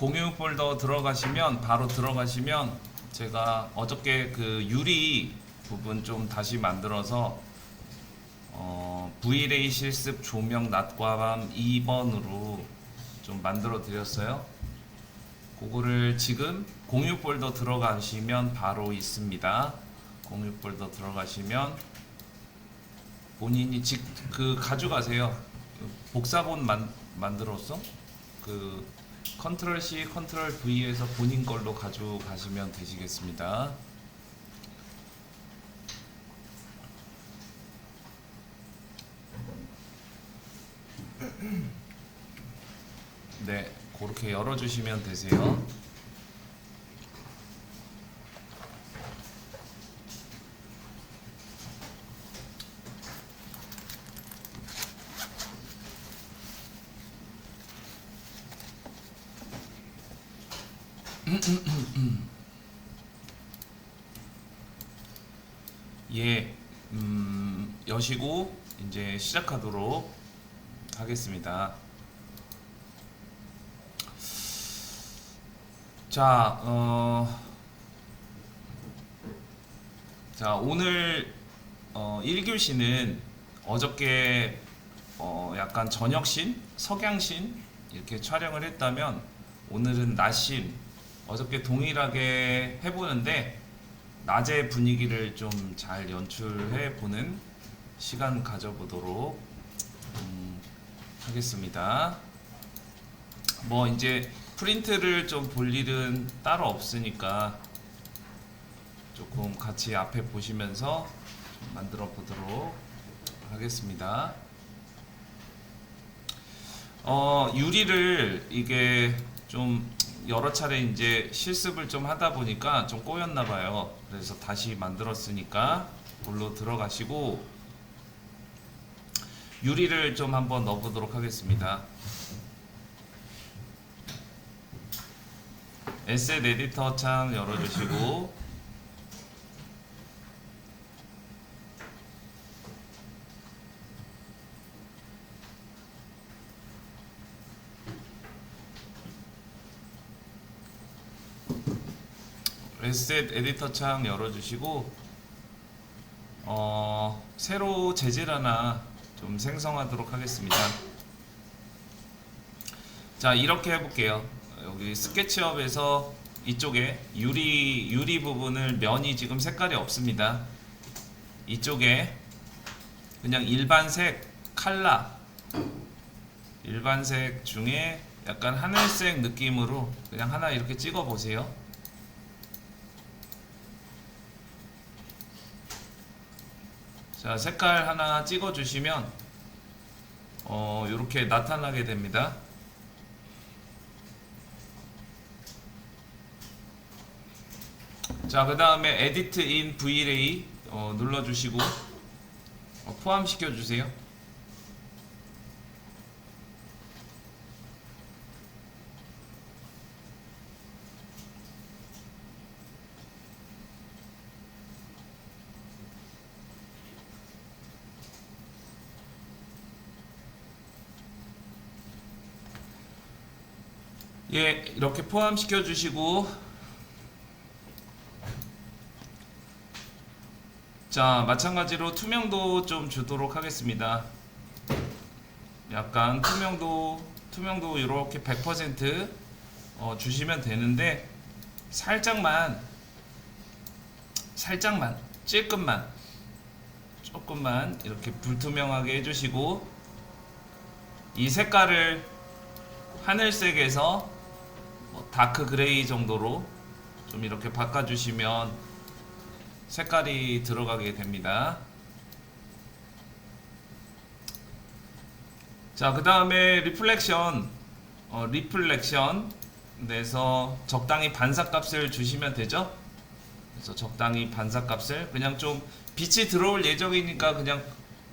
공유 폴더 들어가시면 바로 들어가시면 제가 어저께 그 유리 부분 좀 다시 만들어서 V-ray 실습 조명 낮과 밤 2번으로 좀 만들어 드렸어요. 그거를 지금 공유 폴더 들어가시면 바로 있습니다. 공유 폴더 들어가시면 본인이 그 가져가세요. 복사본 만들었어? 그 컨트롤 C, 컨트롤 V에서 본인 걸로 가져가시면 되시겠습니다. 네, 그렇게 열어주시면 되세요. 예, 여시고 이제 시작하도록 하겠습니다. 자, 오늘 1교시는 어저께 약간 저녁신, 석양신 이렇게 촬영을 했다면 오늘은 낮신, 어저께 동일하게 해보는데 낮의 분위기를 좀 잘 연출해 보는 시간 가져보도록 하겠습니다. 뭐 이제 프린트를 좀 볼 일은 따로 없으니까 조금 같이 앞에 보시면서 좀 만들어 보도록 하겠습니다. 유리를 이게 좀 여러 차례 이제 실습을 좀 하다 보니까 좀 꼬였나 봐요. 그래서 다시 만들었으니까 볼로 들어가시고 유리를 좀 한번 넣어보도록 하겠습니다. 에셋 에디터 창 열어주시고 에셋 에디터 창 열어주시고 새로 재질 하나 좀 생성하도록 하겠습니다. 자, 이렇게 해볼게요. 여기 스케치업에서 이쪽에 유리 부분을 면이 지금 색깔이 없습니다. 이쪽에 그냥 일반색 칼라, 일반색 중에 약간 하늘색 느낌으로 그냥 하나 이렇게 찍어 보세요. 자, 색깔 하나 찍어 주시면 이렇게 나타나게 됩니다. 자, 그 다음에 에디트 인 V-ray 눌러주시고 포함시켜 주세요. 예, 이렇게 포함시켜 주시고 자, 마찬가지로 투명도 좀 주도록 하겠습니다. 약간 투명도 이렇게 100% 주시면 되는데 살짝만 조금만 이렇게 불투명하게 해주시고 이 색깔을 하늘색에서 다크 그레이 정도로 좀 이렇게 바꿔주시면 색깔이 들어가게 됩니다. 자, 그 다음에 리플렉션 내서 적당히 반사값을 주시면 되죠. 그래서 적당히 반사값을 그냥 좀 빛이 들어올 예정이니까 그냥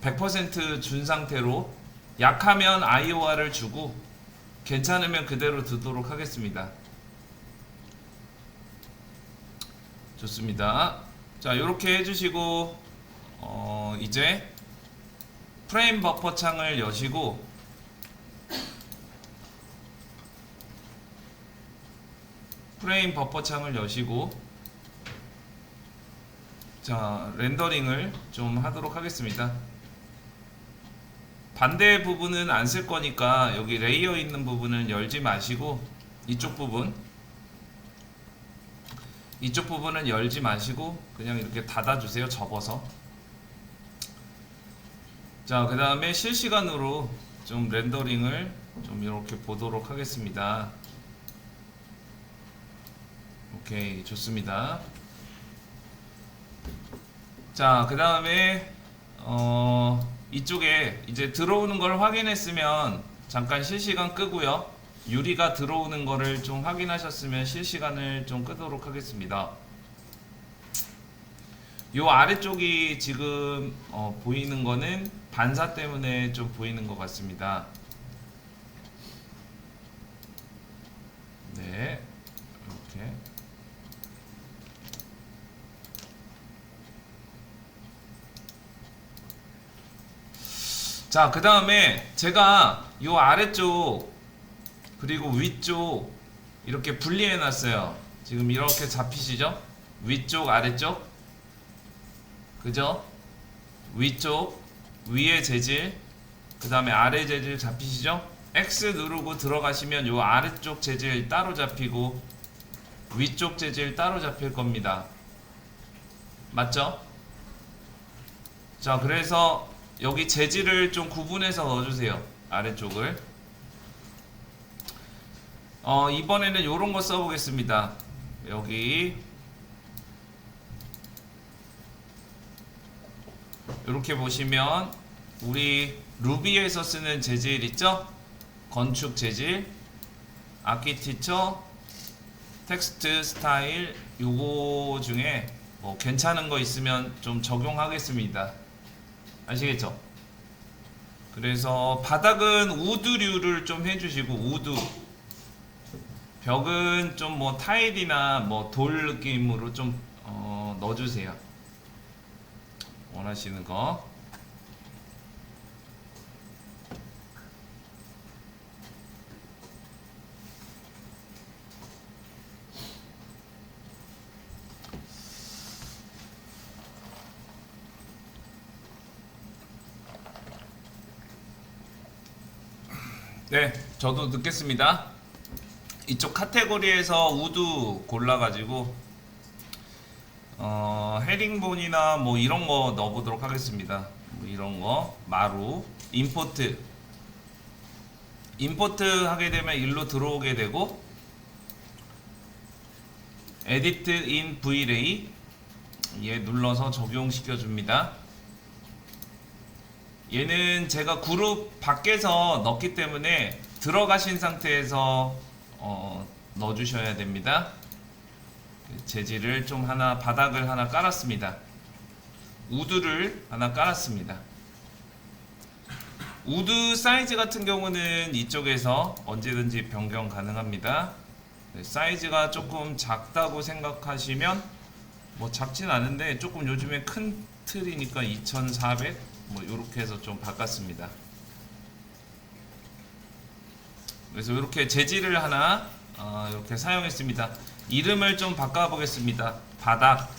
100% 준 상태로, 약하면 IOR을 주고 괜찮으면 그대로 두도록 하겠습니다. 좋습니다. 자, 이렇게 해주시고 이제 프레임 버퍼 창을 여시고 프레임 버퍼 창을 여시고, 자, 렌더링을 좀 하도록 하겠습니다. 반대 부분은 안 쓸 거니까 여기 레이어 있는 부분은 열지 마시고, 이쪽 부분은 열지 마시고 그냥 이렇게 닫아주세요. 접어서. 자, 그 다음에 실시간으로 좀 렌더링을 좀 이렇게 보도록 하겠습니다. 오케이, 좋습니다. 자, 그 다음에 이쪽에 이제 들어오는 걸 확인했으면 잠깐 실시간 끄고요. 유리가 들어오는 거를 좀 확인하셨으면 실시간을 좀 끄도록 하겠습니다. 요 아래쪽이 지금 보이는 거는 반사 때문에 좀 보이는 것 같습니다. 네, 이렇게. 자, 그 다음에 제가 요 아래쪽 그리고 위쪽 이렇게 분리해 놨어요. 지금 이렇게 잡히시죠? 위쪽 아래쪽, 그죠? 위쪽 위에 재질, 그 다음에 아래 재질 잡히시죠? X 누르고 들어가시면 요 아래쪽 재질 따로 잡히고 위쪽 재질 따로 잡힐 겁니다. 맞죠? 자, 그래서 여기 재질을 좀 구분해서 넣어주세요. 아래쪽을. 이번에는 요런 거 써보겠습니다. 여기 이렇게 보시면 우리 루비에서 쓰는 재질 있죠? 건축 재질, 아키티처, 텍스트 스타일, 요거 중에 뭐 괜찮은 거 있으면 좀 적용하겠습니다. 아시겠죠? 그래서 바닥은 우드류를 좀 해주시고, 우드, 벽은 좀 뭐 타일이나 뭐 돌 느낌으로 좀 넣어주세요. 원하시는 거. 네, 저도 넣겠습니다. 이쪽 카테고리에서 우드 골라가지고 헤링본이나 뭐 이런 거 넣어보도록 하겠습니다. 뭐 이런 거, 마루, 임포트 하게 되면 일로 들어오게 되고, 에디트 인 Vray 얘 눌러서 적용시켜 줍니다. 얘는 제가 그룹 밖에서 넣기 때문에 들어가신 상태에서 넣어주셔야 됩니다. 재질을 좀 하나, 바닥을 하나 깔았습니다. 우드를 하나 깔았습니다. 우드 사이즈 같은 경우는 이쪽에서 언제든지 변경 가능합니다. 사이즈가 조금 작다고 생각하시면, 뭐 작진 않은데 조금 요즘에 큰 틀이니까 2400 뭐 요렇게 해서 좀 바꿨습니다. 그래서 이렇게 재질을 하나 이렇게 사용했습니다. 이름을 좀 바꿔보겠습니다. 바닥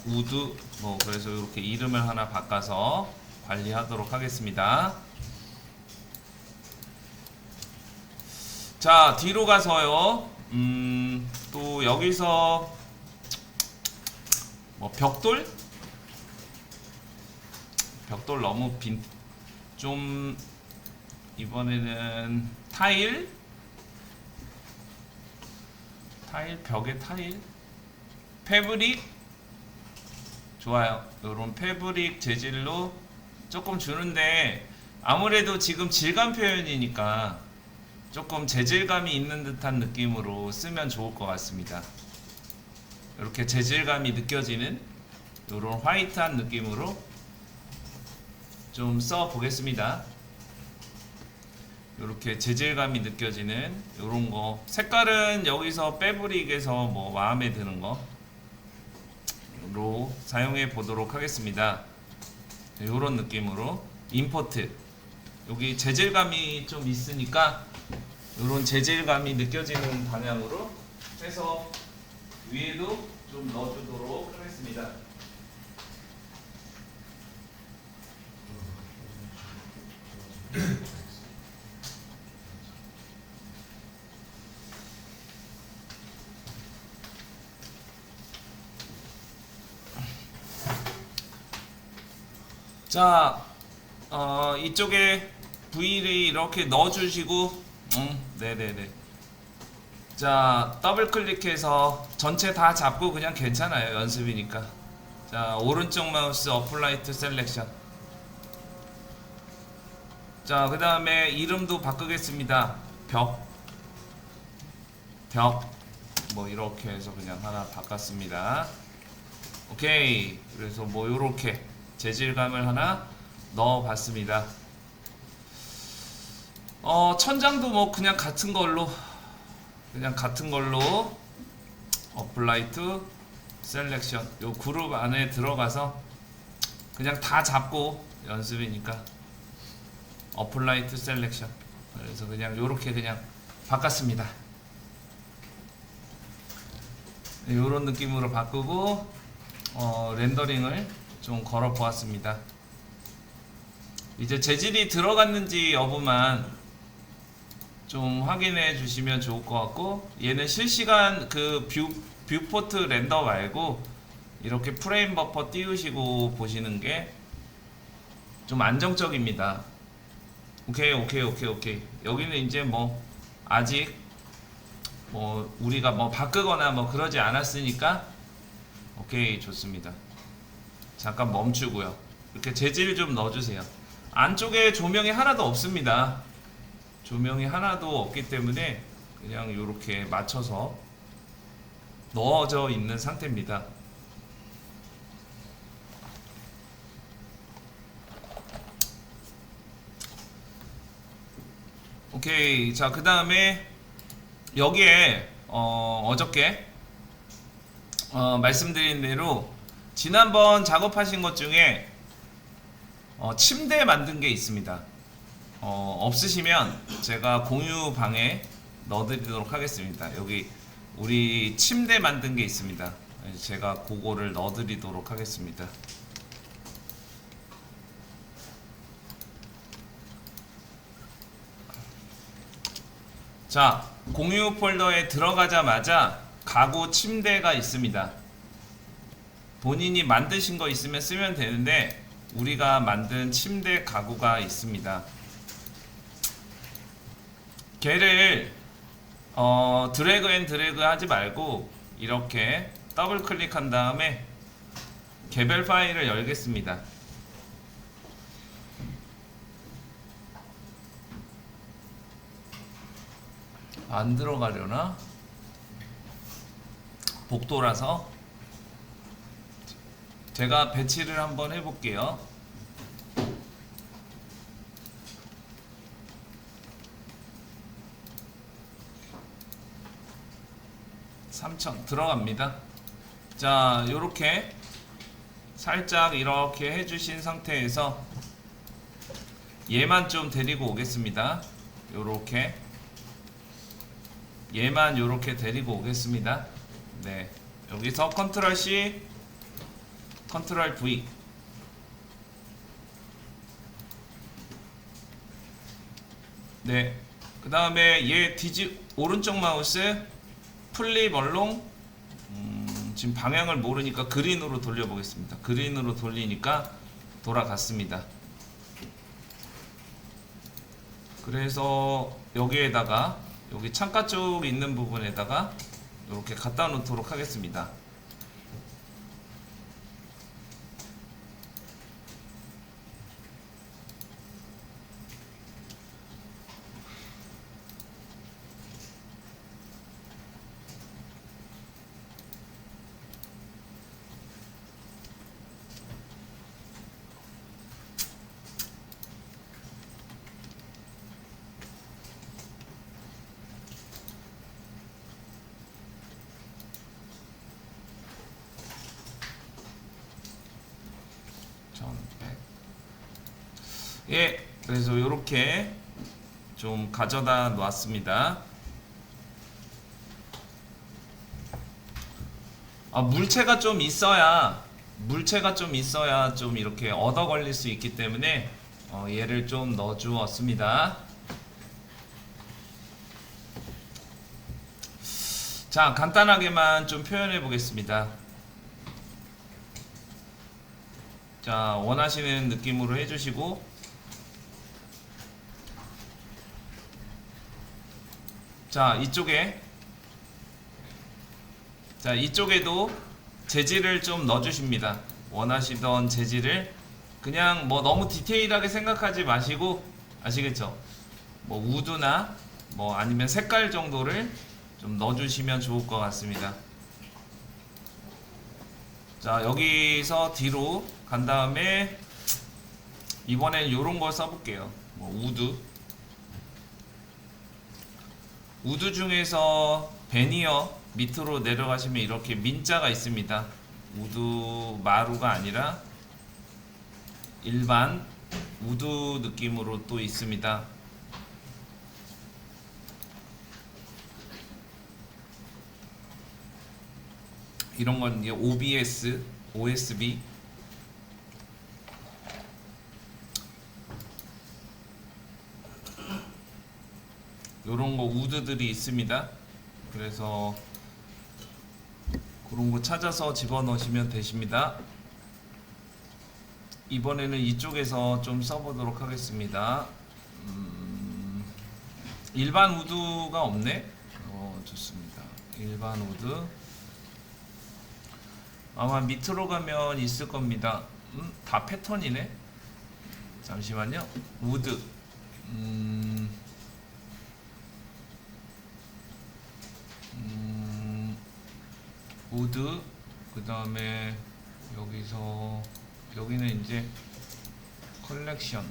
우드, 뭐 그래서 이렇게 이름을 하나 바꿔서 관리하도록 하겠습니다. 자, 뒤로 가서요. 또 여기서 뭐 벽돌 너무 좀 이번에는 타일, 벽에 타일, 패브릭, 좋아요. 요런 패브릭 재질로 조금 주는데, 아무래도 지금 질감 표현이니까 조금 재질감이 있는 듯한 느낌으로 쓰면 좋을 것 같습니다. 이렇게 재질감이 느껴지는 요런 화이트한 느낌으로 좀 써 보겠습니다. 이렇게 재질감이 느껴지는 요런 거, 색깔은 여기서 패브릭에서 뭐 마음에 드는 거로 사용해 보도록 하겠습니다. 요런 느낌으로 임포트, 여기 재질감이 좀 있으니까 이런 재질감이 느껴지는 방향으로 해서 위에도 좀 넣어주도록 하겠습니다. 자, 이쪽에 V를 이렇게 넣어주시고, 네네네. 자, 더블 클릭해서 전체 다 잡고 그냥 괜찮아요. 연습이니까. 자, 오른쪽 마우스 어플라이트 셀렉션. 자, 그 다음에 이름도 바꾸겠습니다. 벽. 뭐 이렇게 해서 그냥 하나 바꿨습니다. 오케이. 그래서 뭐 요렇게 재질감을 하나 넣어봤습니다. 천장도 뭐 그냥 같은 걸로 어플라이트 셀렉션 요 그룹 안에 들어가서 그냥 다 잡고 연습이니까 어플라이트 셀렉션. 그래서 그냥 요렇게 그냥 바꿨습니다. 요런 느낌으로 바꾸고 렌더링을 좀 걸어 보았습니다. 이제 재질이 들어갔는지 여부만 좀 확인해 주시면 좋을 것 같고, 얘는 실시간 그 뷰포트 렌더 말고 이렇게 프레임 버퍼 띄우시고 보시는 게 좀 안정적입니다. 오케이. 여기는 이제 뭐 아직 뭐 우리가 뭐 바꾸거나 뭐 그러지 않았으니까 오케이, 좋습니다. 잠깐 멈추고요. 이렇게 재질 좀 넣어주세요. 안쪽에 조명이 하나도 없습니다. 조명이 하나도 없기 때문에 그냥 이렇게 맞춰서 넣어져 있는 상태입니다. 오케이. 자, 그 다음에 여기에 어저께 말씀드린 대로 지난번 작업하신 것 중에 침대 만든 게 있습니다. 없으시면 제가 공유 방에 넣어드리도록 하겠습니다. 여기 우리 침대 만든 게 있습니다. 제가 그거를 넣어드리도록 하겠습니다. 자, 공유 폴더에 들어가자마자 가구 침대가 있습니다. 본인이 만드신 거 있으면 쓰면 되는데 우리가 만든 침대 가구가 있습니다. 걔를 드래그 앤 드래그 하지 말고 이렇게 더블 클릭한 다음에 개별 파일을 열겠습니다. 안 들어가려나? 복도라서 제가 배치를 한번 해볼게요. 3000 들어갑니다. 자, 요렇게 살짝 이렇게 해주신 상태에서 얘만 좀 데리고 오겠습니다. 요렇게 얘만 요렇게 데리고 오겠습니다. 네, 여기서 컨트롤 C, 컨트롤 V. 네, 그 다음에 얘 오른쪽 마우스 플립 얼롱. 지금 방향을 모르니까 그린으로 돌려보겠습니다. 그린으로 돌리니까 돌아갔습니다. 그래서 여기에다가 여기 창가 쪽 있는 부분에다가 이렇게 갖다 놓도록 하겠습니다. 예, 그래서 이렇게 좀 가져다 놨습니다. 물체가 좀 있어야 좀 이렇게 얻어 걸릴 수 있기 때문에 얘를 좀 넣어 주었습니다. 자, 간단하게만 좀 표현해 보겠습니다. 자, 원하시는 느낌으로 해주시고, 자, 이쪽에도 재질을 좀 넣어주십니다. 원하시던 재질을 그냥 뭐 너무 디테일하게 생각하지 마시고, 아시겠죠? 뭐 우드나 뭐 아니면 색깔 정도를 좀 넣어주시면 좋을 것 같습니다. 자, 여기서 뒤로 간 다음에 이번엔 요런 걸 써볼게요. 뭐 우드 중에서 베니어 밑으로 내려가시면 이렇게 민자가 있습니다. 우드 마루가 아니라 일반 우드 느낌으로 또 있습니다. 이런 건 이제 OBS, OSB 요런 거 우드들이 있습니다. 그래서 그런 거 찾아서 집어넣으시면 되십니다. 이번에는 이쪽에서 좀 써보도록 하겠습니다. 일반 우드가 없네? 좋습니다. 일반 우드 아마 밑으로 가면 있을 겁니다. 다 패턴이네. 잠시만요. 우드 우드 그 다음에 여기는 이제 컬렉션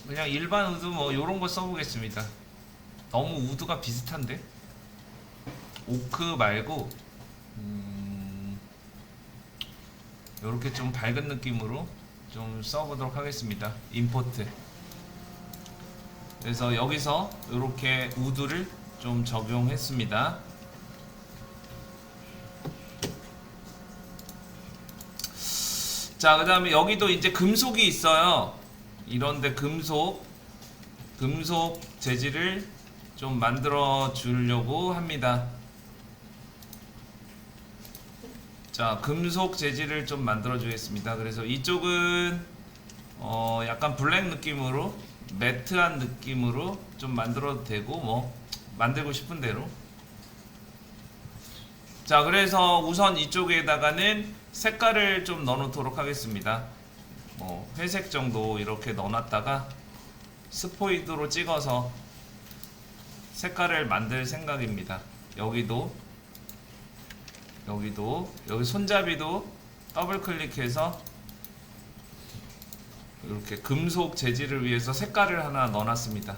그냥 일반 우드 뭐 요런거 써보겠습니다. 너무 우드가 비슷한데 오크 말고 요렇게 좀 밝은 느낌으로 좀 써보도록 하겠습니다. 임포트. 그래서 여기서 요렇게 우드를 좀 적용했습니다. 자, 그 다음에 여기도 이제 금속이 있어요. 이런데 금속 재질을 좀 만들어 주려고 합니다. 자, 금속 재질을 좀 만들어 주겠습니다. 그래서 이쪽은 약간 블랙 느낌으로 매트한 느낌으로 좀 만들어도 되고 뭐 만들고 싶은 대로. 자, 그래서 우선 이쪽에다가는 색깔을 좀 넣어 놓도록 하겠습니다. 뭐 회색 정도 이렇게 넣어 놨다가 스포이드로 찍어서 색깔을 만들 생각입니다. 여기 손잡이도 더블 클릭해서 이렇게 금속 재질을 위해서 색깔을 하나 넣어 놨습니다.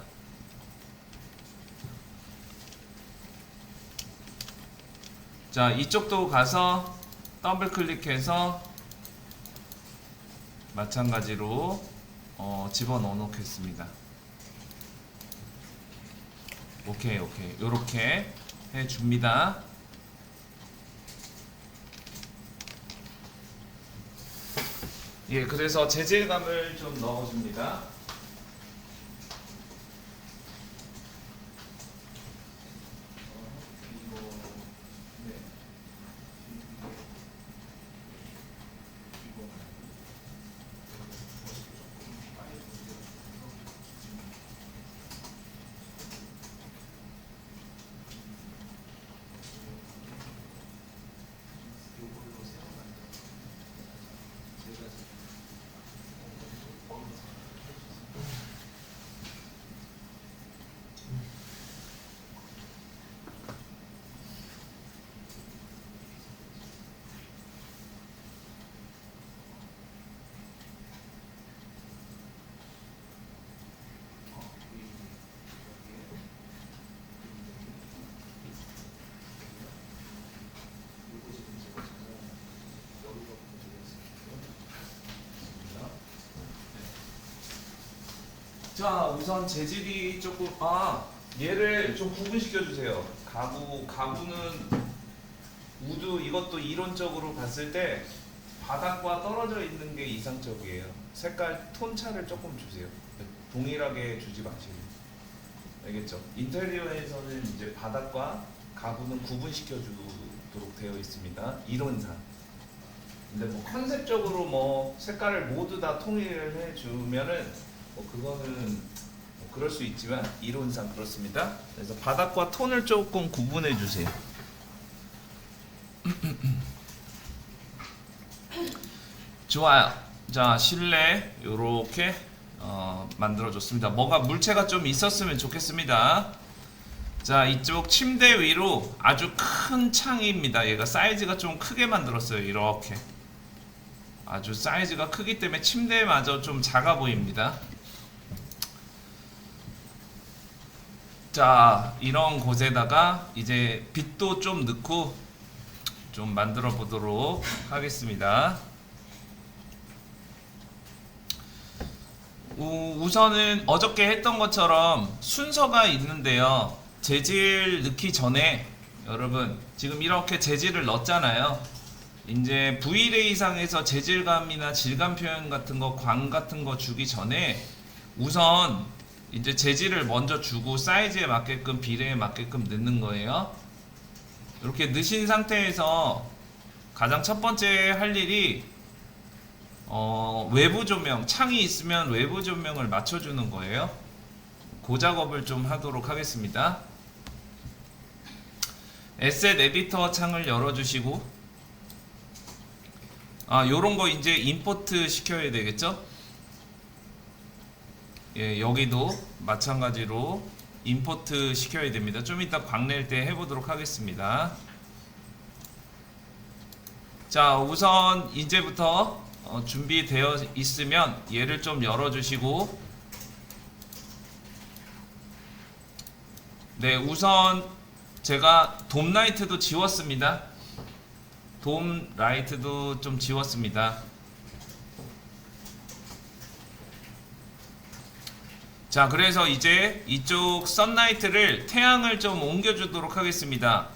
자, 이쪽도 가서 더블 클릭해서 마찬가지로 집어넣어 놓겠습니다. 오케이. 요렇게 해줍니다. 예, 그래서 재질감을 좀 넣어줍니다. 자, 우선 재질이 조금 얘를 좀 구분시켜 주세요. 가구는 우드 이것도 이론적으로 봤을 때 바닥과 떨어져 있는 게 이상적이에요. 색깔 톤 차를 조금 주세요. 동일하게 주지 마시고. 알겠죠? 인테리어에서는 이제 바닥과 가구는 구분시켜 주도록 되어 있습니다. 이론상. 근데 뭐 컨셉적으로 뭐 색깔을 모두 다 통일을 해 주면은 뭐 그거는 뭐 그럴 수 있지만 이론상 그렇습니다. 그래서 바닥과 톤을 조금 구분해 주세요. 좋아요. 자, 실내 요렇게 만들어줬습니다. 뭐가 물체가 좀 있었으면 좋겠습니다. 자, 이쪽 침대 위로 아주 큰 창입니다. 얘가 사이즈가 좀 크게 만들었어요. 이렇게 아주 사이즈가 크기 때문에 침대마저 좀 작아 보입니다. 자, 이런 곳에다가 이제 빛도 좀 넣고 좀 만들어 보도록 하겠습니다. 우선은 어저께 했던 것처럼 순서가 있는데요. 재질 넣기 전에 여러분 지금 이렇게 재질을 넣었잖아요. 이제 V-Ray상에서 재질감이나 질감 표현 같은 거, 광 같은 거 주기 전에 우선 이제 재질을 먼저 주고 사이즈에 맞게끔 비례에 맞게끔 넣는 거예요. 이렇게 넣으신 상태에서 가장 첫 번째 할 일이 외부 조명, 창이 있으면 외부 조명을 맞춰주는 거예요. 그 작업을 좀 하도록 하겠습니다. 에셋 에디터 창을 열어주시고 요런 거 이제 임포트 시켜야 되겠죠? 예, 여기도 마찬가지로 임포트 시켜야 됩니다. 좀 이따 광낼 때 해보도록 하겠습니다. 자, 우선 이제부터 준비되어 있으면 얘를 좀 열어주시고, 네, 우선 제가 돔 라이트도 지웠습니다. 돔 라이트도 좀 지웠습니다. 자, 그래서 이제 이쪽 선라이트를 태양을 좀 옮겨주도록 하겠습니다.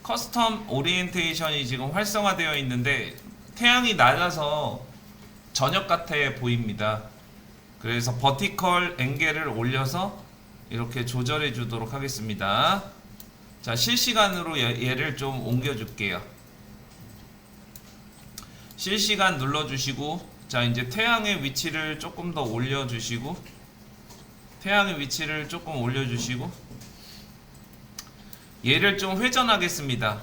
커스텀 오리엔테이션이 지금 활성화되어 있는데 태양이 낮아서 저녁 같아 보입니다. 그래서 버티컬 앵글을 올려서 이렇게 조절해 주도록 하겠습니다. 자, 실시간으로 얘를 좀 옮겨 줄게요. 실시간 눌러주시고, 자, 이제 태양의 위치를 조금 더 올려주시고, 태양의 위치를 조금 올려주시고, 얘를 좀 회전하겠습니다.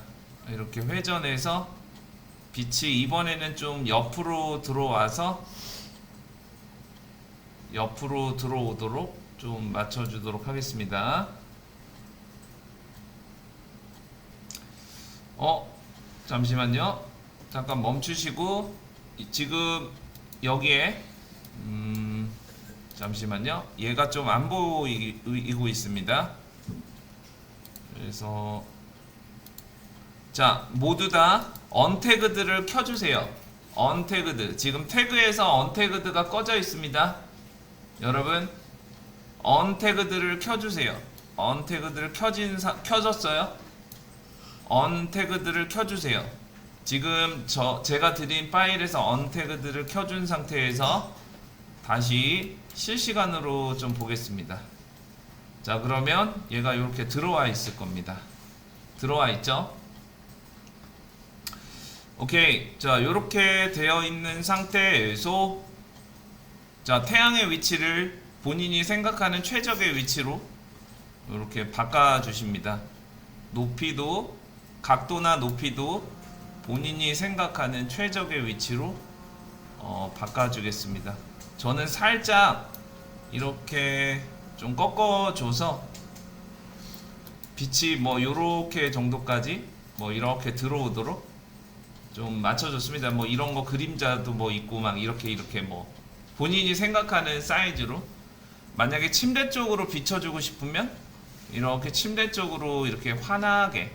이렇게 회전해서 빛이 이번에는 좀 옆으로 들어와서 옆으로 들어오도록 좀 맞춰주도록 하겠습니다. 잠시만요. 잠깐 멈추시고, 지금 여기에 잠시만요. 얘가 좀 안 보이고 있습니다. 그래서 자, 모두 다 언태그드를 켜주세요. 언태그드. 지금 태그에서 언태그드가 꺼져 있습니다. 여러분, 언태그드를 켜주세요. 언태그드를 켜졌어요? 언태그드를 켜주세요. 지금 제가 드린 파일에서 언태그드를 켜준 상태에서 다시 실시간으로 좀 보겠습니다. 자, 그러면 얘가 이렇게 들어와 있을 겁니다. 들어와 있죠? 오케이. 자, 이렇게 되어 있는 상태에서 자, 태양의 위치를 본인이 생각하는 최적의 위치로 이렇게 바꿔주십니다. 높이도, 각도나 높이도 본인이 생각하는 최적의 위치로 바꿔주겠습니다. 저는 살짝 이렇게 좀 꺾어줘서 빛이 뭐 요렇게 정도까지 뭐 이렇게 들어오도록 좀 맞춰줬습니다. 뭐 이런 거 그림자도 뭐 있고 막 이렇게 뭐 본인이 생각하는 사이즈로, 만약에 침대 쪽으로 비춰주고 싶으면 이렇게 침대 쪽으로 이렇게 환하게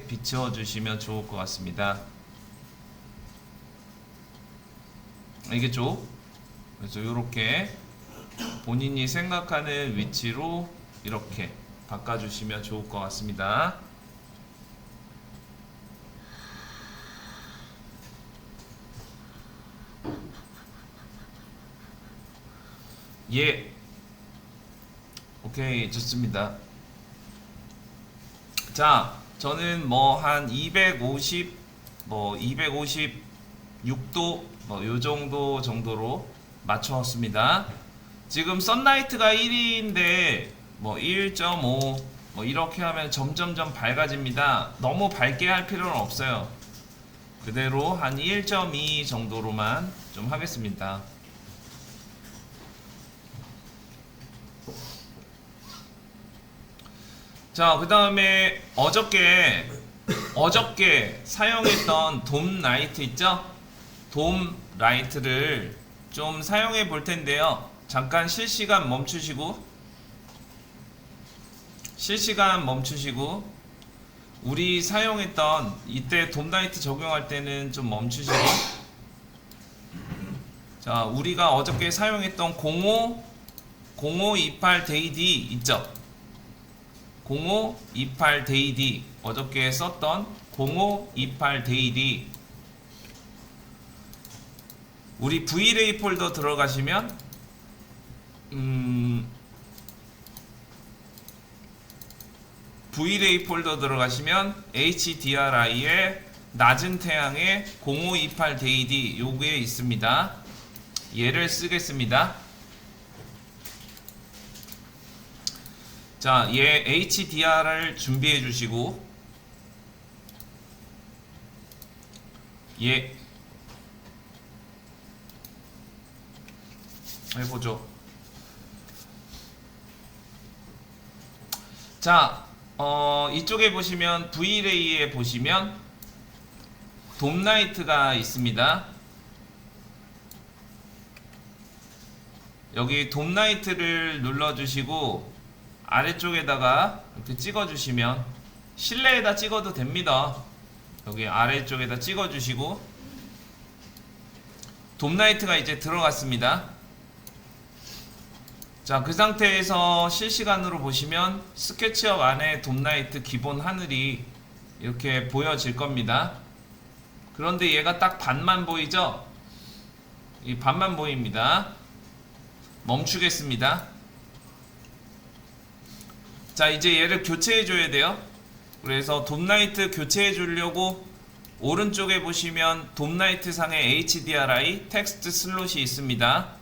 비춰주시면 좋을 것 같습니다. 알겠죠? 그래서 이렇게 본인이 생각하는 위치로 이렇게 바꿔주시면 좋을 것 같습니다. 예. 오케이, 좋습니다. 자, 저는 뭐 한 250, 뭐 256도 뭐 요 정도로 맞춰왔습니다. 지금 선라이트가 1인데 뭐 1.5 뭐 이렇게 하면 점점점 밝아집니다. 너무 밝게 할 필요는 없어요. 그대로 한 1.2 정도로만 좀 하겠습니다. 자, 그 다음에 어저께 사용했던 돔 라이트 있죠? 돔 라이트를 좀 사용해 볼 텐데요. 잠깐 실시간 멈추시고 우리 사용했던 이때 돔 라이트 적용할 때는 좀 멈추시고, 자, 우리가 어저께 사용했던 0528 데이디 있죠? 0528 데이디, 어저께 썼던 0528 데이디, 우리 VLA 폴더 들어가시면 VLA 폴더 들어가시면 HDRI의 낮은 태양의 0528 데이디 요게 있습니다. 얘를 쓰겠습니다. 자, 얘 HDR을 준비해 주시고, 얘 해보죠. 자, 이쪽에 보시면 VLA에 보시면 돔라이트가 있습니다. 여기 돔라이트를 눌러주시고 아래쪽에다가 이렇게 찍어주시면, 실내에다 찍어도 됩니다. 여기 아래쪽에다 찍어주시고, 돔라이트가 이제 들어갔습니다. 자, 그 상태에서 실시간으로 보시면 스케치업 안에 돔라이트 기본 하늘이 이렇게 보여질 겁니다. 그런데 얘가 딱 반만 보이죠? 이 반만 보입니다. 멈추겠습니다. 자, 이제 얘를 교체해 줘야 돼요. 그래서 돔라이트 교체해 주려고 오른쪽에 보시면 돔라이트 상에 HDRI 텍스트 슬롯이 있습니다.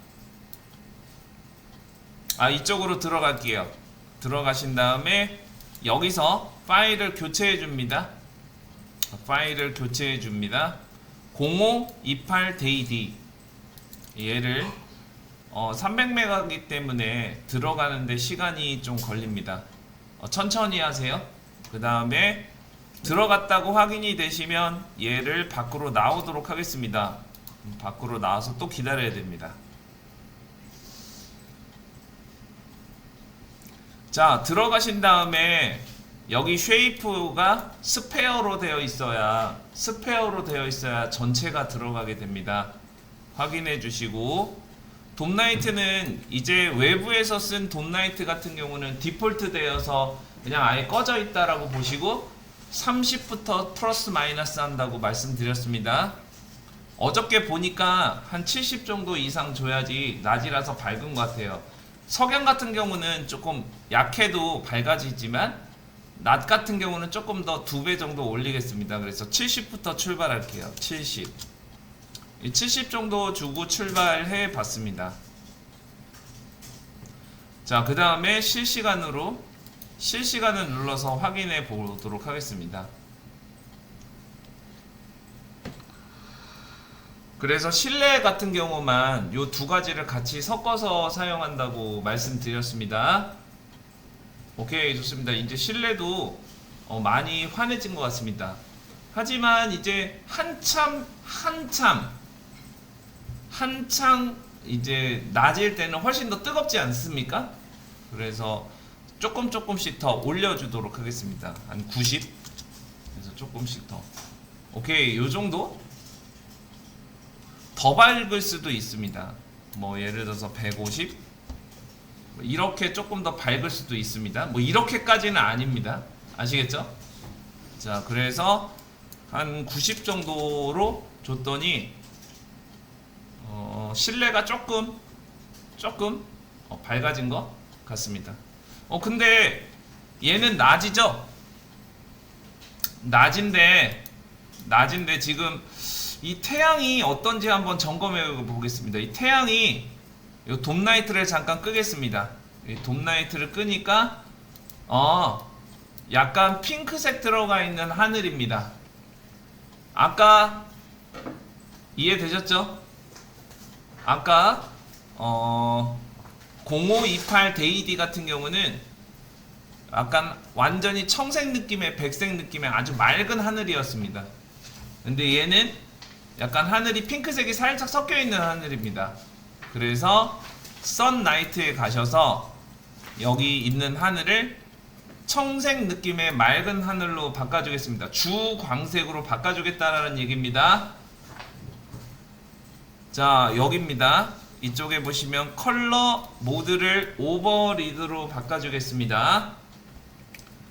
이쪽으로 들어갈게요. 들어가신 다음에 여기서 파일을 교체해 줍니다. 0528 데이디, 얘를 300메가이기 때문에 들어가는데 시간이 좀 걸립니다. 천천히 하세요. 그 다음에 들어갔다고 확인이 되시면 얘를 밖으로 나오도록 하겠습니다. 밖으로 나와서 또 기다려야 됩니다. 자, 들어가신 다음에 여기 쉐이프가 스페어로 되어 있어야 전체가 들어가게 됩니다. 확인해 주시고, 돔라이트는 이제 외부에서 쓴 돔라이트 같은 경우는 디폴트 되어서 그냥 아예 꺼져 있다라고 보시고 30부터 플러스 마이너스 한다고 말씀드렸습니다. 어저께 보니까 한 70 정도 이상 줘야지 낮이라서 밝은 것 같아요. 석양 같은 경우는 조금 약해도 밝아지지만 낮 같은 경우는 조금 더 2배 정도 올리겠습니다. 그래서 70부터 출발할게요. 70 정도 주고 출발해 봤습니다. 자, 그 다음에 실시간을 눌러서 확인해 보도록 하겠습니다. 그래서 실내 같은 경우만 요 두 가지를 같이 섞어서 사용한다고 말씀드렸습니다. 오케이, 좋습니다. 이제 실내도 많이 환해진 것 같습니다. 하지만 이제 한참 이제 낮일 때는 훨씬 더 뜨겁지 않습니까? 그래서 조금씩 더 올려주도록 하겠습니다. 한 90. 그래서 조금씩 더. 오케이, 요 정도? 더 밝을 수도 있습니다. 뭐 예를 들어서 150 이렇게 조금 더 밝을 수도 있습니다. 뭐 이렇게까지는 아닙니다. 아시겠죠? 자, 그래서 한 90 정도로 줬더니 실내가 조금 밝아진 것 같습니다. 근데 얘는 낮이죠? 낮인데 지금 이 태양이 어떤지 한번 점검해 보겠습니다. 이 태양이 이 돔라이트를 잠깐 끄겠습니다. 이 돔라이트를 끄니까 약간 핑크색 들어가 있는 하늘입니다. 아까 이해되셨죠? 아까 0528 데이디 같은 경우는 약간 완전히 청색 느낌의 백색 느낌의 아주 맑은 하늘이었습니다. 근데 얘는 약간 하늘이 핑크색이 살짝 섞여 있는 하늘입니다. 그래서 선라이트에 가셔서 여기 있는 하늘을 청색 느낌의 맑은 하늘로 바꿔주겠습니다. 주광색으로 바꿔주겠다라는 얘기입니다. 자, 여기입니다. 이쪽에 보시면 컬러 모드를 오버리드로 바꿔주겠습니다.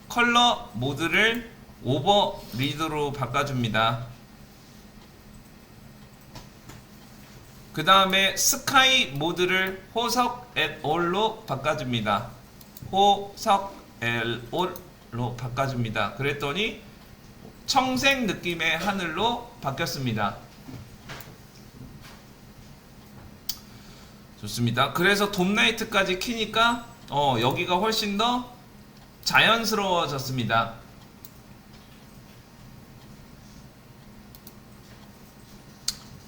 컬러 모드를 오버리드로 바꿔줍니다. 그 다음에 스카이 모드를 호석 at all로 바꿔줍니다. 호석 at all로 바꿔줍니다. 그랬더니 청색 느낌의 하늘로 바뀌었습니다. 좋습니다. 그래서 돔라이트까지 키니까 여기가 훨씬 더 자연스러워졌습니다.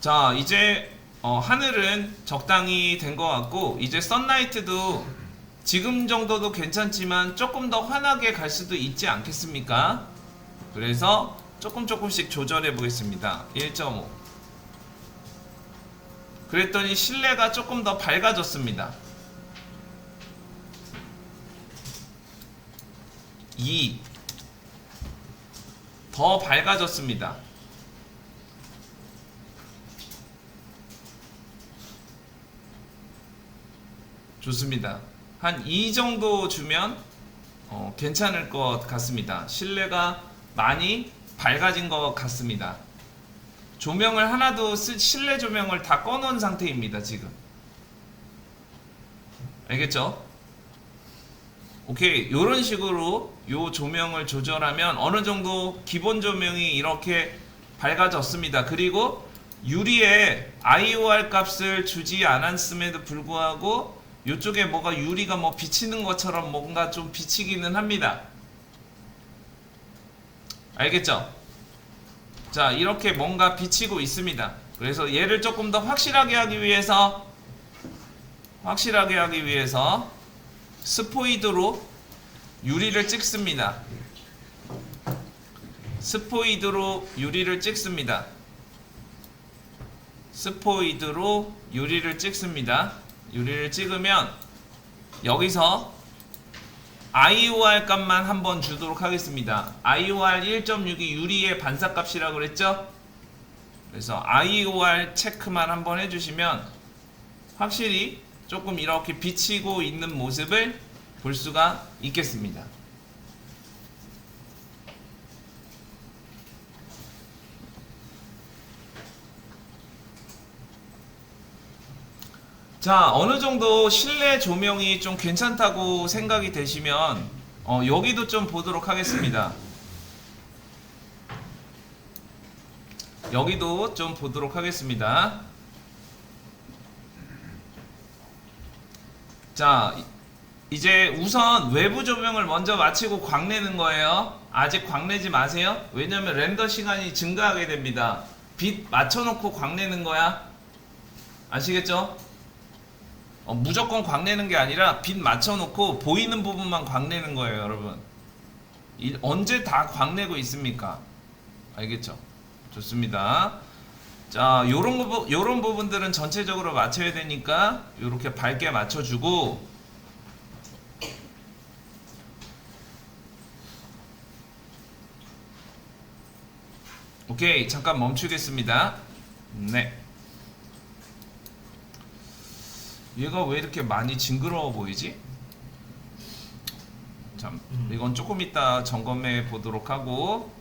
자, 이제 하늘은 적당히 된 것 같고, 이제 선라이트도 지금 정도도 괜찮지만 조금 더 환하게 갈 수도 있지 않겠습니까? 그래서 조금씩 조절해 보겠습니다. 1.5. 그랬더니 실내가 조금 더 밝아졌습니다. 2. 더 밝아졌습니다. 좋습니다. 한 2 정도 주면 괜찮을 것 같습니다. 실내가 많이 밝아진 것 같습니다. 조명을 하나도 실내 조명을 다 꺼놓은 상태입니다. 지금 알겠죠? 오케이, 요런 식으로 요 조명을 조절하면 어느 정도 기본 조명이 이렇게 밝아졌습니다. 그리고 유리에 IOR 값을 주지 않았음에도 불구하고 이쪽에 뭐가 유리가 뭐 비치는 것처럼 뭔가 좀 비치기는 합니다. 알겠죠? 자, 이렇게 뭔가 비치고 있습니다. 그래서 얘를 조금 더 확실하게 하기 위해서 스포이드로 유리를 찍습니다. 스포이드로 유리를 찍습니다. 유리를 찍으면 여기서 IOR 값만 한번 주도록 하겠습니다. IOR 1.6이 유리의 반사값이라고 그랬죠? 그래서 IOR 체크만 한번 해주시면 확실히 조금 이렇게 비치고 있는 모습을 볼 수가 있겠습니다. 자, 어느 정도 실내 조명이 좀 괜찮다고 생각이 되시면 여기도 좀 보도록 하겠습니다. 자, 이제 우선 외부 조명을 먼저 마치고 광내는 거예요. 아직 광내지 마세요. 왜냐면 렌더 시간이 증가하게 됩니다. 빛 맞춰놓고 광내는 거야. 아시겠죠? 무조건 광내는 게 아니라 빛 맞춰놓고 보이는 부분만 광내는 거예요, 여러분. 언제 다 광내고 있습니까? 알겠죠? 좋습니다. 자, 요런 부분들은 전체적으로 맞춰야 되니까 요렇게 밝게 맞춰주고, 오케이, 잠깐 멈추겠습니다. 네. 얘가 왜 이렇게 많이 징그러워 보이지? 참 이건 조금 이따 점검해 보도록 하고.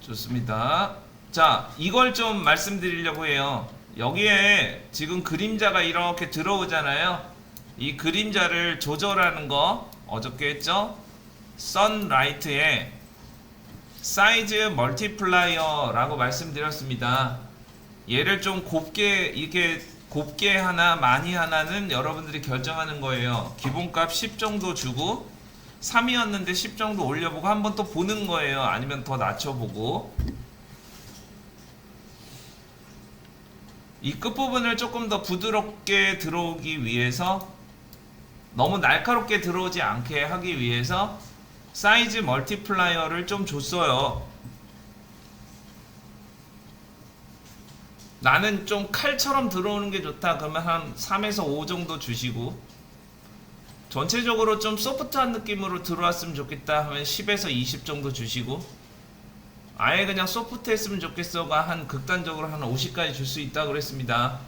좋습니다. 자, 이걸 좀 말씀드리려고 해요. 여기에 지금 그림자가 이렇게 들어오잖아요. 이 그림자를 조절하는 거 어저께 했죠? 선라이트에 사이즈 멀티플라이어라고 말씀드렸습니다. 얘를 좀 곱게, 이게 곱게 하나 많이 하나는 여러분들이 결정하는 거예요. 기본값 10 정도 주고 3이었는데 10 정도 올려보고 한번 또 보는 거예요. 아니면 더 낮춰보고. 이 끝부분을 조금 더 부드럽게 들어오기 위해서, 너무 날카롭게 들어오지 않게 하기 위해서 사이즈 멀티플라이어를 좀 줬어요. 나는 좀 칼처럼 들어오는 게 좋다 그러면 한 3에서 5 정도 주시고, 전체적으로 좀 소프트한 느낌으로 들어왔으면 좋겠다 하면 10에서 20 정도 주시고, 아예 그냥 소프트 했으면 좋겠어가 한 극단적으로 한 50까지 줄 수 있다 그랬습니다.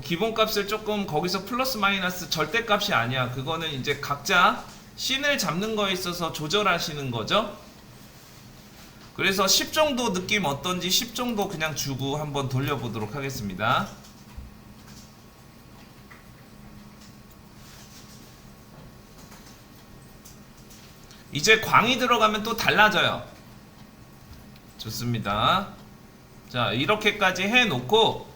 기본값을 조금 거기서 플러스 마이너스 절대값이 아니야. 그거는 이제 각자 씬을 잡는 거에 있어서 조절하시는 거죠. 그래서 10 정도 느낌 어떤지 10 정도 그냥 주고 한번 돌려보도록 하겠습니다. 이제 광이 들어가면 또 달라져요. 좋습니다. 자, 이렇게까지 해놓고,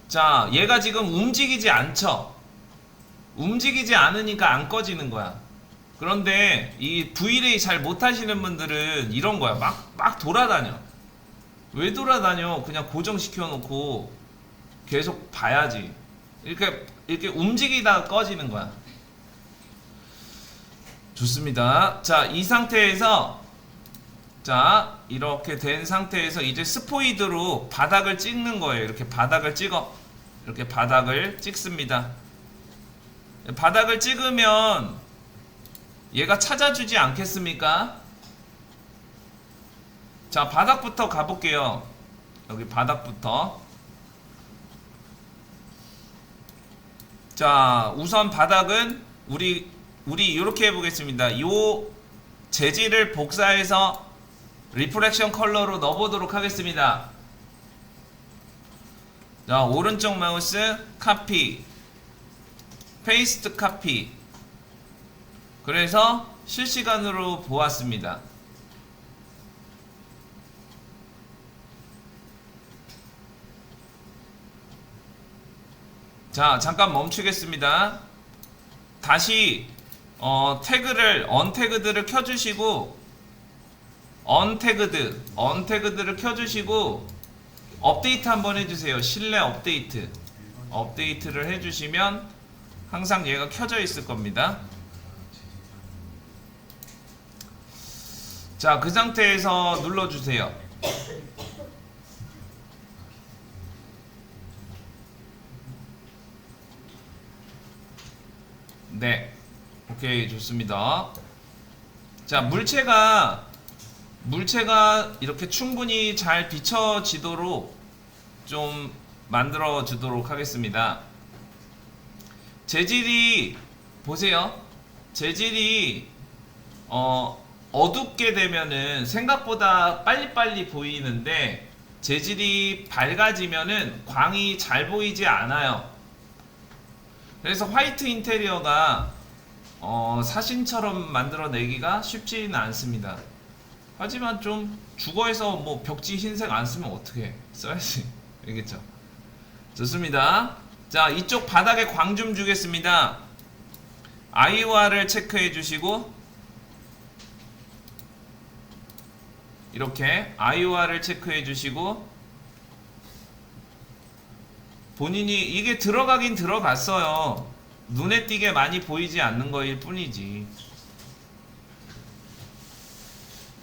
자, 얘가 지금 움직이지 않죠? 움직이지 않으니까 안 꺼지는 거야. 그런데 이 V레이 잘 못하시는 분들은 이런 거야. 막 돌아다녀. 왜 돌아다녀? 그냥 고정시켜 놓고 계속 봐야지. 이렇게 움직이다가 꺼지는 거야. 좋습니다. 자, 이 상태에서, 자, 이렇게 된 상태에서 이제 스포이드로 바닥을 찍는 거예요. 이렇게 바닥을 찍어. 이렇게 바닥을 찍습니다. 바닥을 찍으면 얘가 찾아주지 않겠습니까? 자, 바닥부터 가볼게요. 여기 바닥부터. 자, 우선 바닥은 우리 이렇게 해보겠습니다. 요 재질을 복사해서 리프렉션 컬러로 넣어보도록 하겠습니다. 자, 오른쪽 마우스 카피, 페이스트 카피. 그래서 실시간으로 보았습니다. 자, 잠깐 멈추겠습니다. 다시 태그를, 언태그드를 켜주시고, 언태그드를 켜주시고 업데이트 한번 해주세요. 실내 업데이트를 해주시면 항상 얘가 켜져 있을 겁니다. 자, 그 상태에서 눌러주세요. 네, 오케이, 좋습니다. 자, 물체가 이렇게 충분히 잘 비춰지도록 좀 만들어 주도록 하겠습니다. 재질이, 보세요. 재질이 어둡게 되면은 생각보다 빨리빨리 보이는데, 재질이 밝아지면은 광이 잘 보이지 않아요. 그래서 화이트 인테리어가 사진처럼 만들어내기가 쉽지는 않습니다. 하지만 좀 주거에서 뭐 벽지 흰색 안 쓰면 어떻게 써야지. 알겠죠? 좋습니다. 자, 이쪽 바닥에 광 좀 주겠습니다. IOR을 체크해 주시고, 이렇게 IOR을 체크해 주시고, 본인이 이게 들어가긴 들어갔어요. 눈에 띄게 많이 보이지 않는 거일 뿐이지.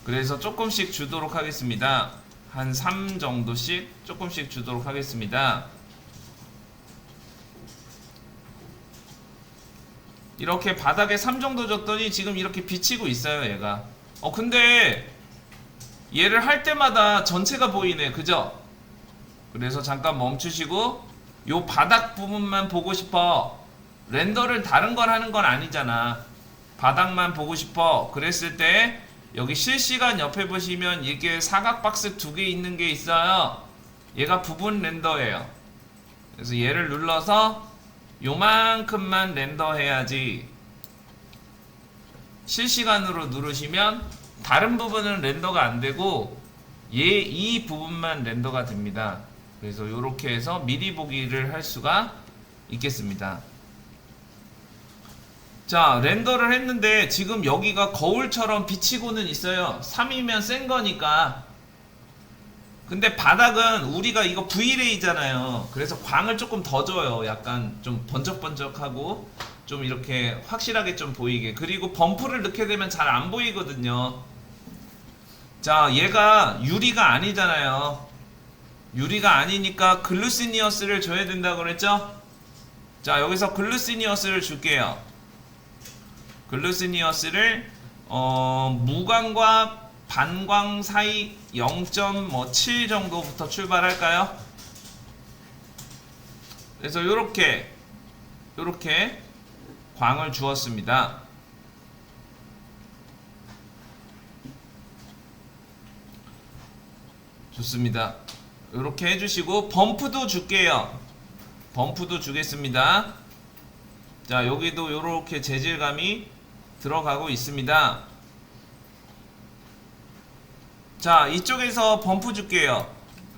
그래서 조금씩 주도록 하겠습니다. 한 3 정도씩 조금씩 주도록 하겠습니다. 이렇게 바닥에 3 정도 줬더니 지금 이렇게 비치고 있어요, 얘가. 근데 얘를 할 때마다 전체가 보이네, 그죠? 그래서 잠깐 멈추시고 요 바닥 부분만 보고 싶어. 렌더를 다른 걸 하는 건 아니잖아. 바닥만 보고 싶어. 그랬을 때 여기 실시간 옆에 보시면 이게 사각 박스 두 개 있는 게 있어요. 얘가 부분 렌더예요. 그래서 얘를 눌러서 요만큼만 렌더 해야지, 실시간으로 누르시면 다른 부분은 렌더가 안 되고 이 부분만 렌더가 됩니다. 그래서 이렇게 해서 미리 보기를 할 수가 있겠습니다. 자, 렌더를 했는데 지금 여기가 거울처럼 비치고는 있어요. 3이면 센 거니까. 근데 바닥은 우리가 이거 V레이잖아요. 그래서 광을 조금 더 줘요. 약간 좀 번쩍번쩍하고 좀 이렇게 확실하게 좀 보이게. 그리고 범프를 넣게 되면 잘 안 보이거든요. 자, 얘가 유리가 아니잖아요. 유리가 아니니까 글루시니어스를 줘야 된다고 그랬죠? 자, 여기서 글루시니어스를 줄게요. 글루시니어스를 무광과 반광 사이 0.7 정도부터 출발할까요? 그래서 요렇게 광을 주었습니다. 좋습니다. 요렇게 해주시고 범프도 줄게요. 범프도 주겠습니다. 자, 여기도 요렇게 재질감이 들어가고 있습니다. 자, 이쪽에서 범프 줄게요.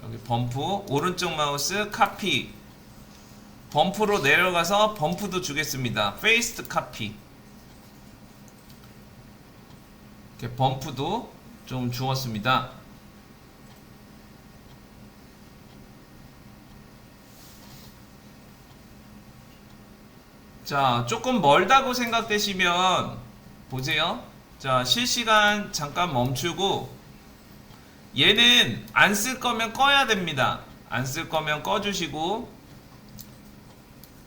여기 범프, 오른쪽 마우스 카피, 범프로 내려가서 범프도 주겠습니다. 페이스트 카피. 이렇게 범프도 좀 주었습니다. 자, 조금 멀다고 생각되시면 보세요. 자, 실시간 잠깐 멈추고, 얘는 안 쓸 거면 꺼야 됩니다. 안 쓸 거면 꺼주시고,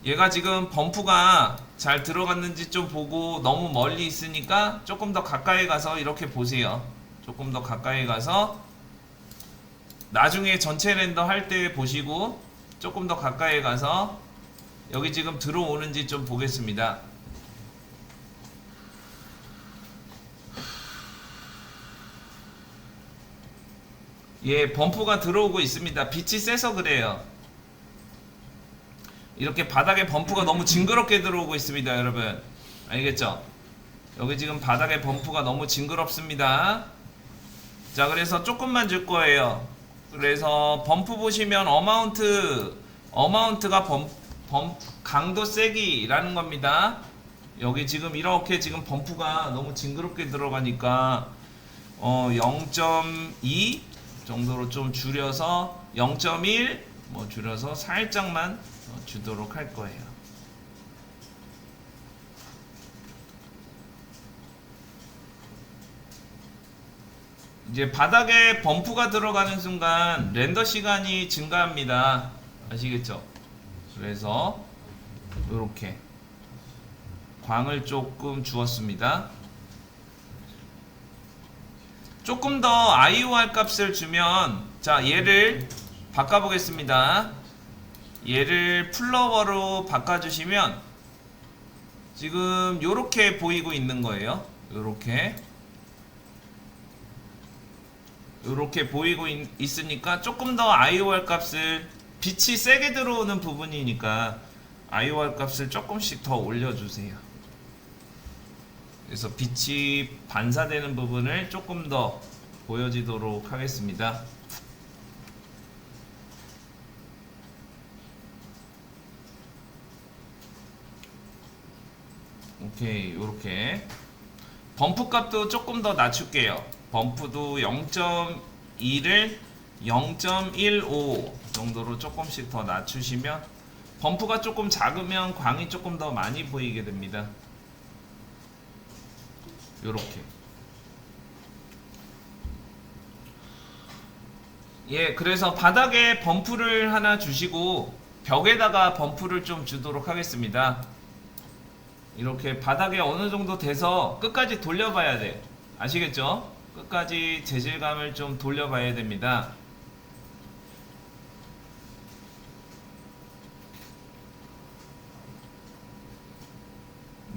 얘가 지금 범프가 잘 들어갔는지 좀 보고 너무 멀리 있으니까 조금 더 가까이 가서 이렇게 보세요. 조금 더 가까이 가서 나중에 전체 렌더 할 때 보시고, 조금 더 가까이 가서 여기 지금 들어오는지 좀 보겠습니다. 예, 범프가 들어오고 있습니다. 빛이 세서 그래요. 이렇게 바닥에 범프가 너무 징그럽게 들어오고 있습니다, 여러분. 알겠죠? 여기 지금 바닥에 범프가 너무 징그럽습니다. 자, 그래서 조금만 줄 거예요. 그래서 범프 보시면 어마운트가 강도 세기라는 겁니다. 여기 지금 이렇게 지금 범프가 너무 징그럽게 들어가니까 0.2 정도로 좀 줄여서 0.1 뭐 줄여서 살짝만 주도록 할 거예요. 이제 바닥에 범프가 들어가는 순간 렌더 시간이 증가합니다. 아시겠죠? 그래서 이렇게 광을 조금 주었습니다. 조금 더 IOR 값을 주면, 자, 얘를 바꿔보겠습니다. 얘를 플로워로 바꿔주시면 지금 요렇게 보이고 있는 거예요. 요렇게 보이고 있으니까 조금 더 IOR 값을, 빛이 세게 들어오는 부분이니까 IOR 값을 조금씩 더 올려주세요. 그래서 빛이 반사되는 부분을 조금 더 보여지도록 하겠습니다. 오케이, 요렇게 범프 값도 조금 더 낮출게요. 범프도 0.2를 0.15 정도로 조금씩 더 낮추시면, 범프가 조금 작으면 광이 조금 더 많이 보이게 됩니다. 요렇게. 예, 그래서 바닥에 범프를 하나 주시고 벽에다가 범프를 좀 주도록 하겠습니다. 이렇게 바닥에 어느 정도 돼서 끝까지 돌려봐야 돼. 아시겠죠? 끝까지 재질감을 좀 돌려봐야 됩니다.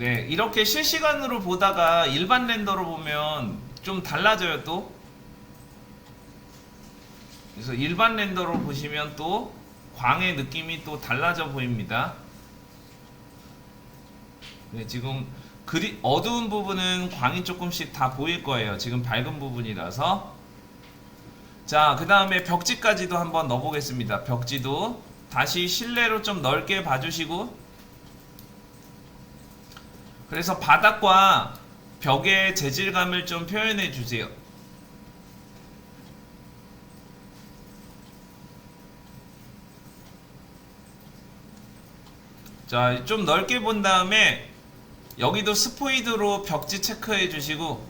네, 이렇게 실시간으로 보다가 일반 렌더로 보면 좀 달라져요 또. 그래서 일반 렌더로 보시면 또 광의 느낌이 또 달라져 보입니다. 네, 지금 어두운 부분은 광이 조금씩 다 보일 거예요. 지금 밝은 부분이라서. 자, 그 다음에 벽지까지도 한번 넣어 보겠습니다. 벽지도 다시 실내로 좀 넓게 봐주시고, 그래서 바닥과 벽의 재질감을 좀 표현해 주세요. 자, 좀 넓게 본 다음에 여기도 스포이드로 벽지 체크해 주시고,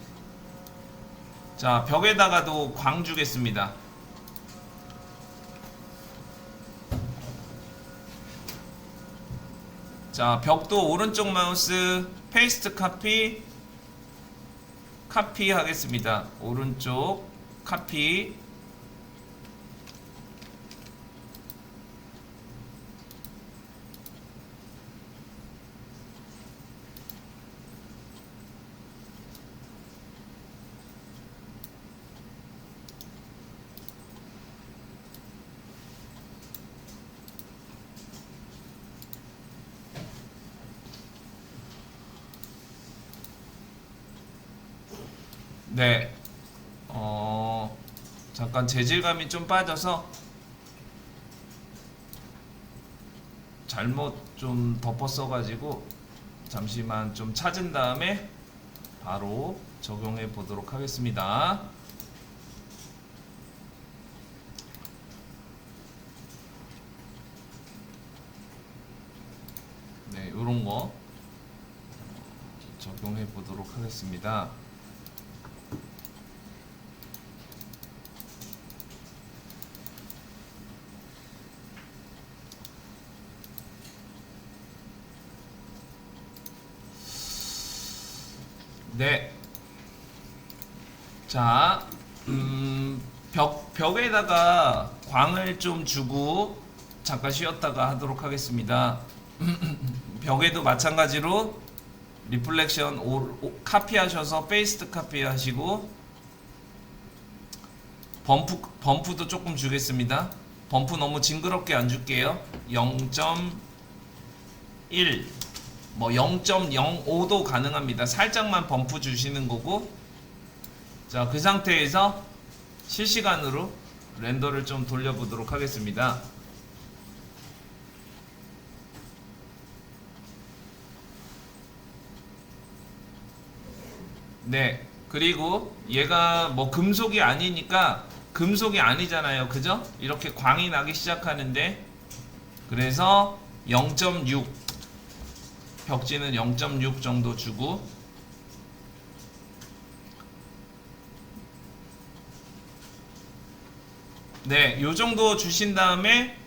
자, 벽에다가도 광 주겠습니다. 자, 벽도 오른쪽 마우스 페이스트 카피 하겠습니다. 오른쪽 카피. 네, 잠깐 재질감이 좀 빠져서 잘못 좀 덮어 써가지고 잠시만 좀 찾은 다음에 바로 적용해 보도록 하겠습니다. 네, 요런 거 적용해 보도록 하겠습니다. 네. 자, 벽에다가 광을 좀 주고 잠깐 쉬었다가 하도록 하겠습니다. 벽에도 마찬가지로 리플렉션 카피하셔서 페이스트 카피 하시고, 범프도 조금 주겠습니다. 범프 너무 징그럽게 안 줄게요. 0.1 뭐 0.05도 가능합니다. 살짝만 범프 주시는 거고. 자, 그 상태에서 실시간으로 렌더를 좀 돌려보도록 하겠습니다. 네, 그리고 얘가 뭐 금속이 아니니까, 금속이 아니잖아요, 그죠? 이렇게 광이 나기 시작하는데, 그래서 0.6 벽지는 0.6 정도 주고, 네, 요 정도 주신 다음에,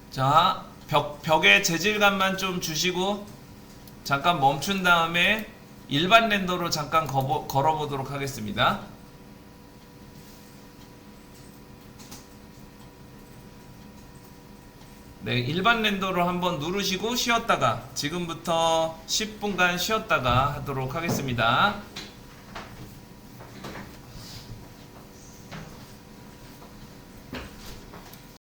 자, 벽의 재질감만 좀 주시고 잠깐 멈춘 다음에 일반 렌더로 잠깐 걸어보도록 하겠습니다. 네, 일반 렌더로 한번 누르시고 쉬었다가, 지금부터 10분간 쉬었다가 하도록 하겠습니다.